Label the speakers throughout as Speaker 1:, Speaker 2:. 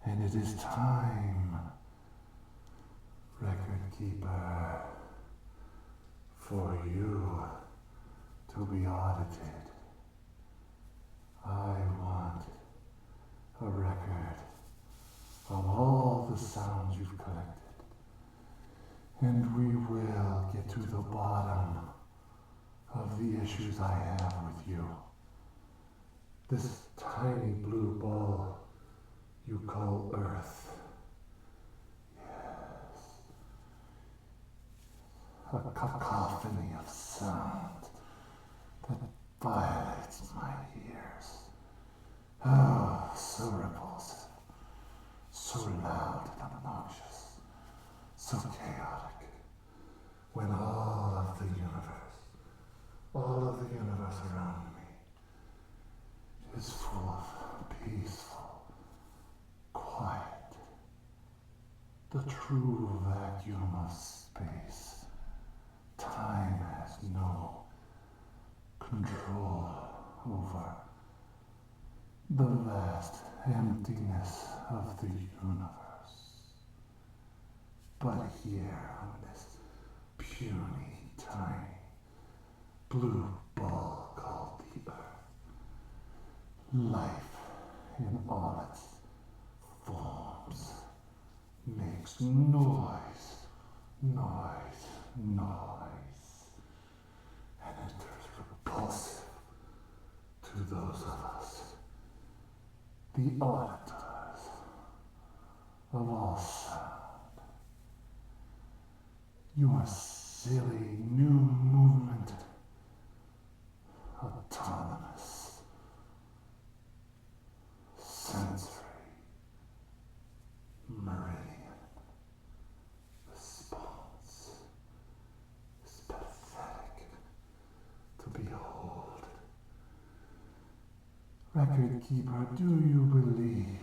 Speaker 1: And it is time, record keeper, for you to be audited. I want a record of all the sounds you've collected, and we will get to the bottom of the issues I have with you. This tiny blue ball you call Earth. Yes. A cacophony of sound that violates my ears. Oh, so repulsive, so loud and obnoxious, so chaotic, when all of the universe around me is full of peaceful, quiet, the true vacuum of space. Time has no control over the vast emptiness of the universe. But here on this puny, tiny, blue ball called the Earth, life in all its forms makes noise, and it is repulsive to those of us, the auditors of all sound. Your silly new movement, autonomous, sensory, meridian response is pathetic to behold. Record keeper, do you believe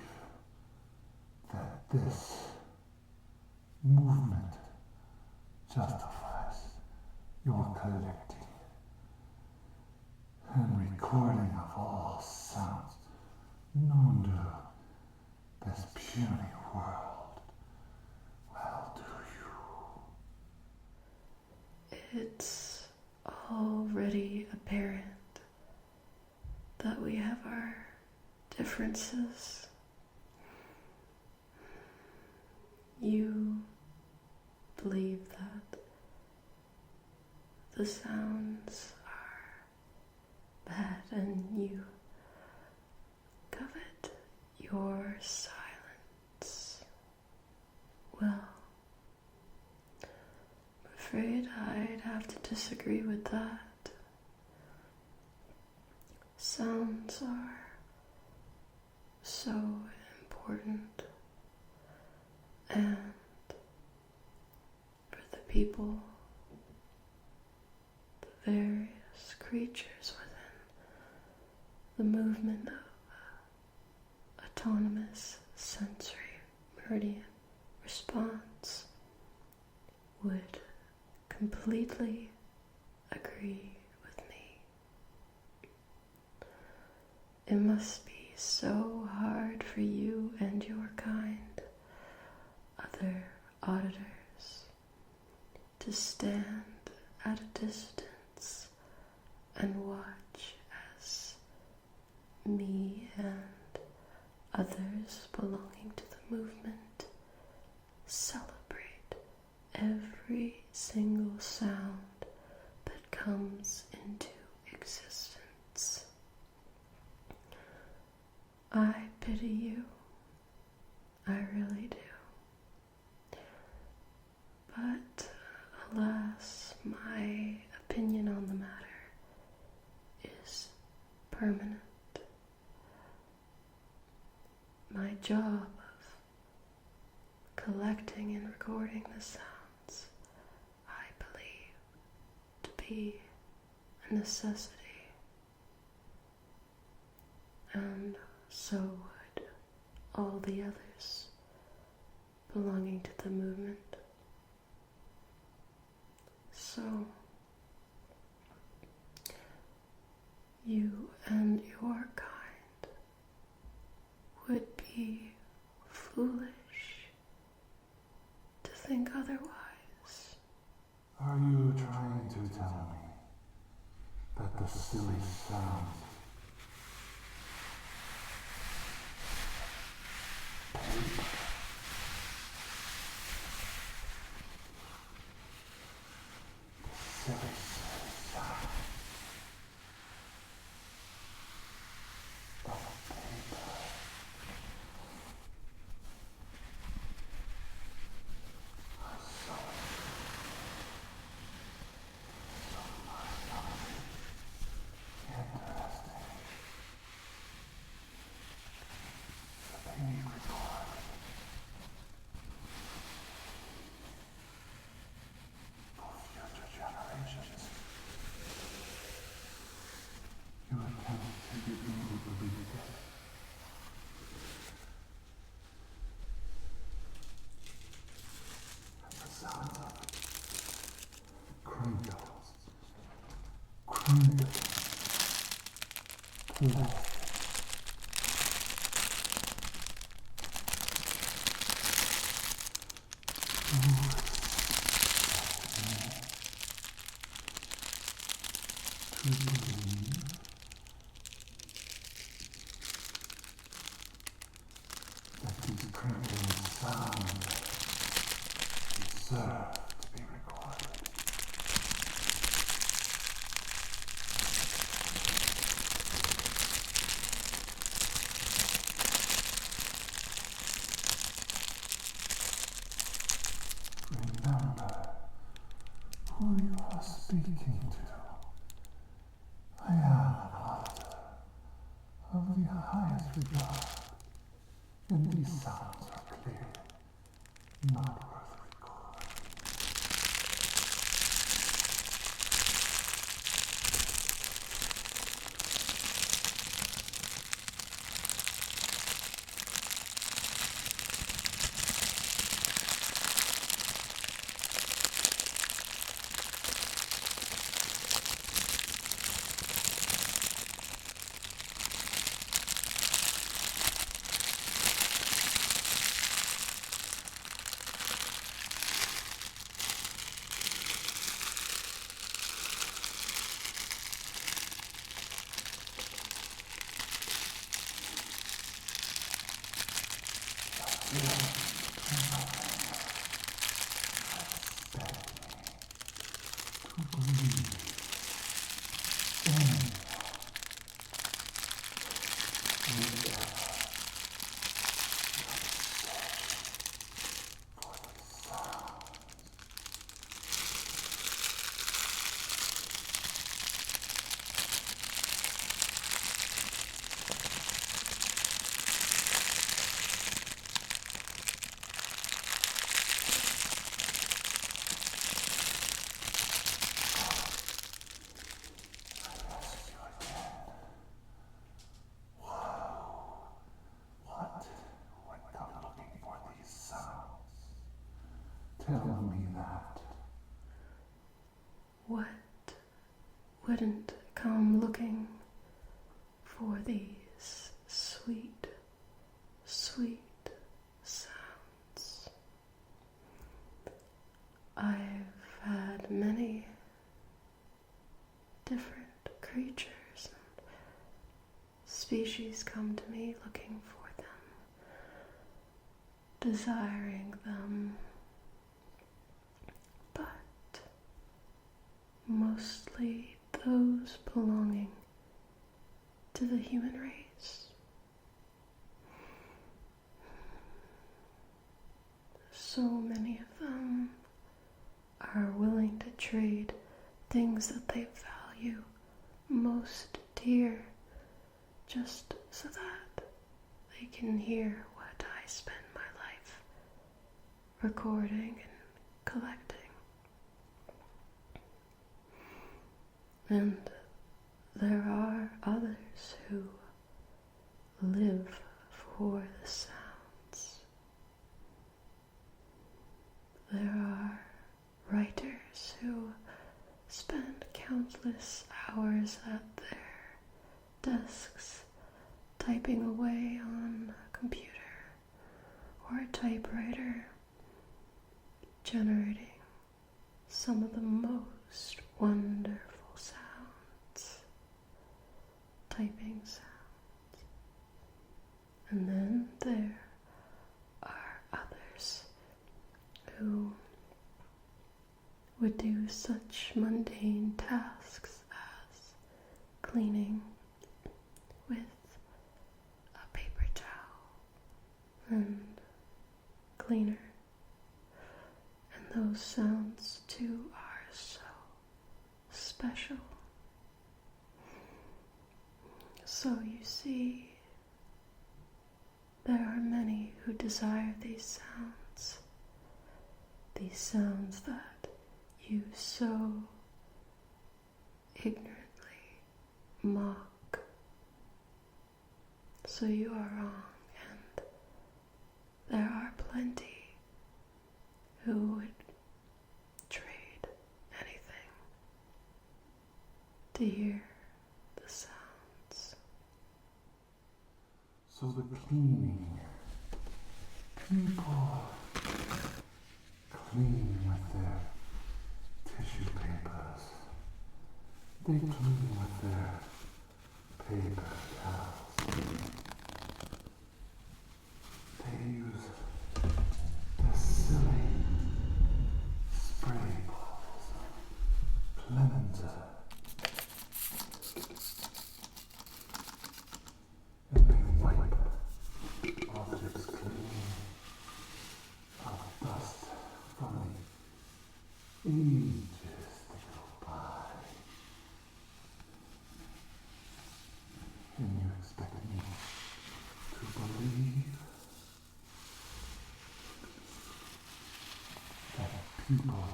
Speaker 1: that this movement justifies your collecting and recording of all sounds known to this puny world? Well, do you?
Speaker 2: It's already apparent that we have our differences. You believe that the sounds are bad and you covet your silence. Well, I'm afraid I'd have to disagree with that. Sounds are so important, and for the people, the various creatures within the movement of autonomous sensory meridian response would completely agree with me. It must be so hard for you and your kind, other auditors, to stand at a distance and watch as me and others belonging to the movement celebrate every single sound that comes into existence. I pity you. I really do. But alas, my opinion on the matter is permanent. My job of collecting and recording the sounds, I believe to be a necessity. And so would all the others belonging to the movement. So, you and your kind would be
Speaker 1: the silly sounds. Paper. Silly, silly sounds. Of paper. So interesting. They need recorded. For future generations. You attempt to be able to read it. And the sounds of it. Crinkles. Crinkles. Plastic. To believe that these crinkling sounds deserve to be recorded. Remember who you are speaking to. I am an auditor of the highest regard, and these sounds are clearly not worth recording. Tell me that.
Speaker 2: What wouldn't come looking for these sweet, sweet sounds? I've had many different creatures and species come to me looking for them, desiring them. Mostly those belonging to the human race. So many of them are willing to trade things that they value most dear just so that they can hear what I spend my life recording and collecting. And there are others who live for the sounds. There are writers who spend countless hours at their desks typing away on a computer or a typewriter, generating some of the most wonderful sounds. typing sounds. And then there are others who would do such mundane tasks as cleaning with a paper towel and cleaner. And those sounds too are so special. So you see, there are many who desire these sounds that you so ignorantly mock. So you are wrong, and there are plenty who would trade anything to hear the sounds.
Speaker 1: So the cleaning, people clean with their tissue papers. They clean with their paper towels. They use their silly spray bottles, cleanser, and they wipe objects clean of dust from the ages that go by. And you expect me to believe that people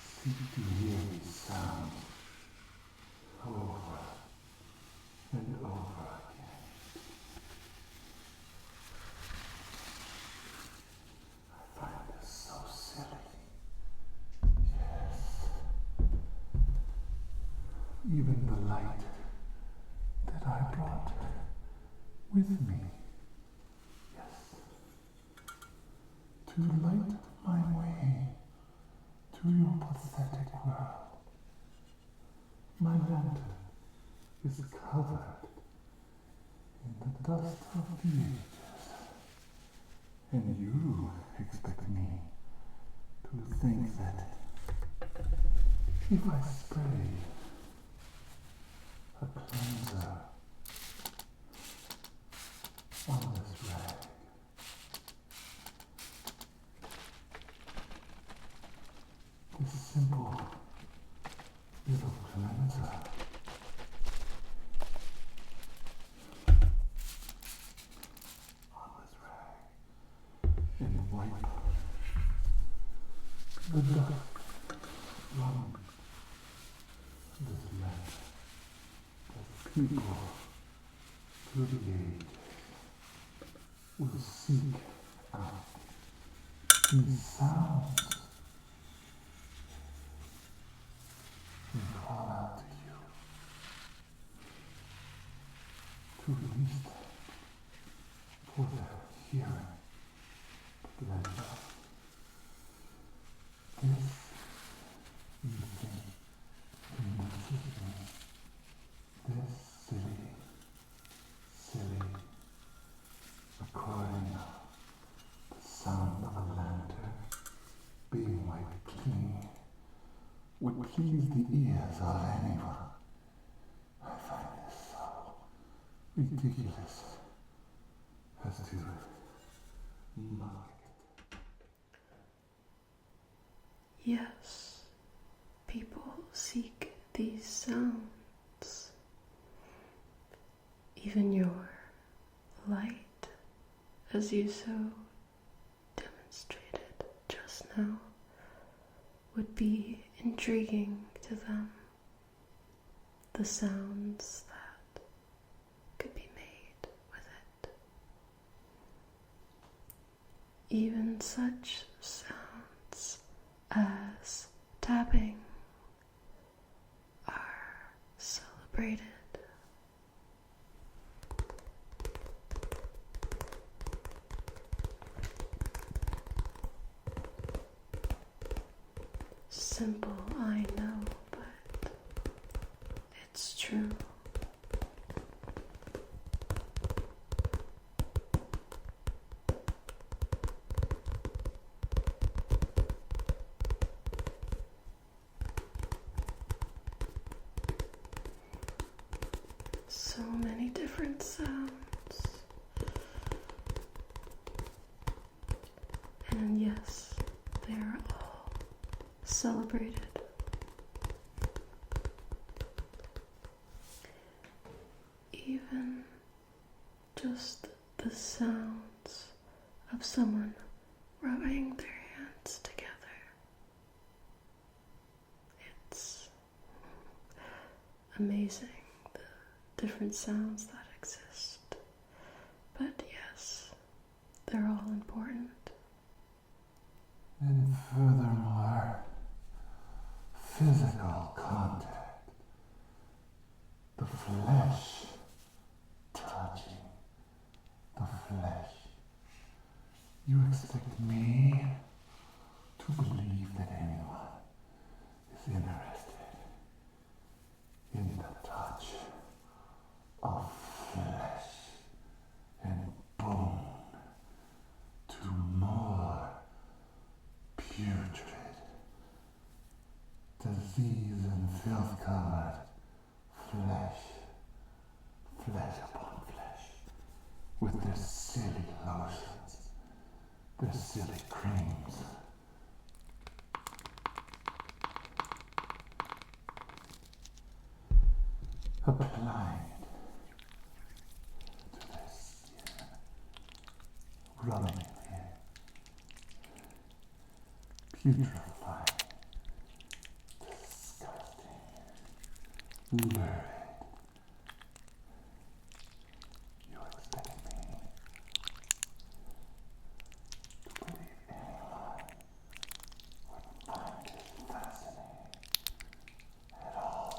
Speaker 1: seek to hear these sounds over and over again. I find this so silly. Yes. Even the light that I brought with me. Yes. To light my way to your pathetic world. My lantern is covered in the dust of the ages. And you expect me to think that if I spray a cleanser on this rag, this simple little cleanser on this rag, and wipe the dust from this land that people through the ages will seek out these sounds and call out to you to release them for their hearing pleasure. This evening convinces me this silly recording of the sound of a lantern being wiped clean would please the ears of anyone. I find this so ridiculous as to mock it.
Speaker 2: Yes, people seek these sounds. Even your light, as you so demonstrated just now, would be intriguing to them. The sounds that could be made with it. Even such sounds as tapping are celebrated. Simple, I know, but it's true. yes, they are all celebrated. Even just the sounds of someone rubbing their hands together. It's amazing the different sounds that exist. But yes, they're all important.
Speaker 1: And furthermore, physical contact. The flesh touching the flesh. You expect me to believe that anyone is interested in the touch of flesh and bone to more putrid, disease and filth-covered flesh upon flesh, with their silly lotions, their silly creams. Applying it to their skin, rubbing it in, putrefying, disgusting, lurid. You expect me to believe anyone would find it fascinating at all.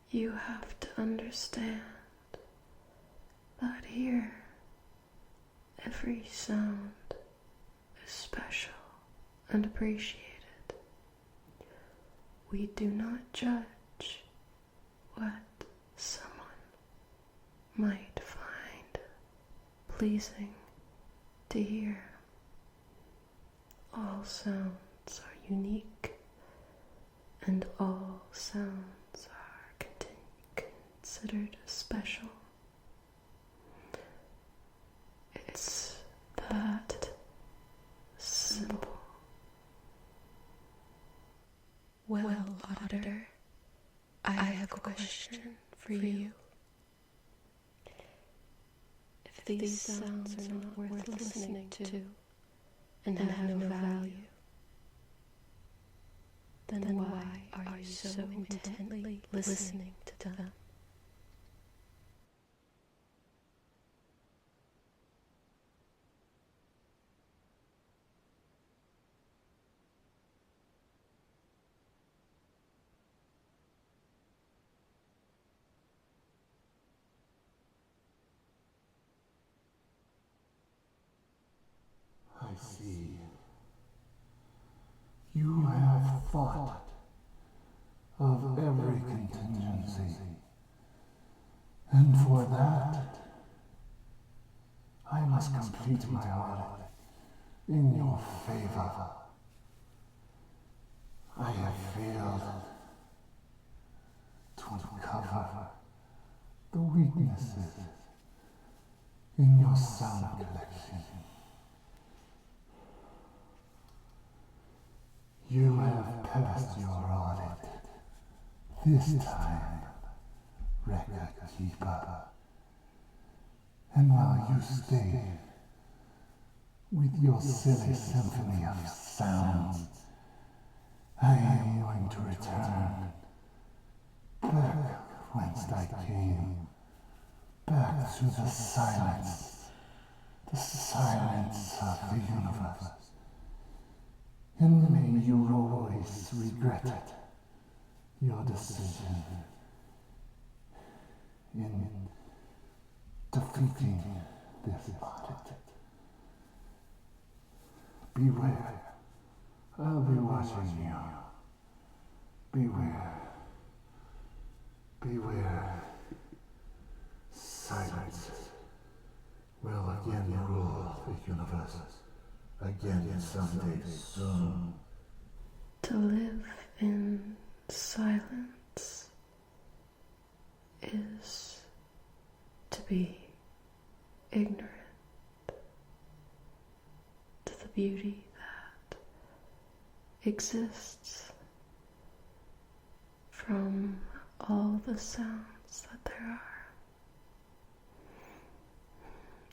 Speaker 2: You have to understand that here, every sound is special and appreciated. We do not judge what someone might find pleasing to hear. All sounds are unique, and all sounds are considered special. It's that simple. Well, Auditor, I have a question for you. If these sounds are not worth listening to and have no value, then why are you so intently listening to them?
Speaker 1: I see. You have thought of every contingency, and for that, I must complete my audit in your favor. I have failed to uncover the weaknesses in your sound collection. You have passed your audit this time, record keeper. And while you stay with your silly symphony of sounds, I am going to return back whence I came, back to the silence the silence of the universe. And may you always regret your decision in defeating this audit. Beware, I'll be watching you. Beware, beware. Silence will again rule the universe, again someday soon.
Speaker 2: To live in silence is to be ignorant to the beauty that exists from all the sounds that there are.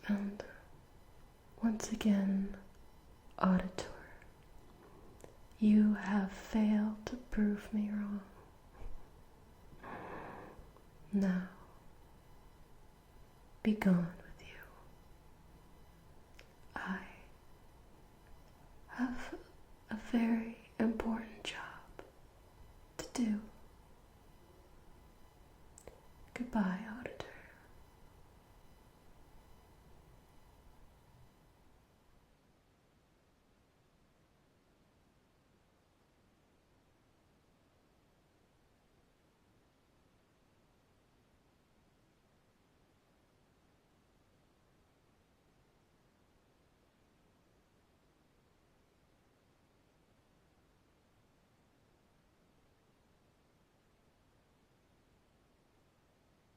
Speaker 2: And once again, Auditor, you have failed to prove me wrong. Now, be gone with you. I have a very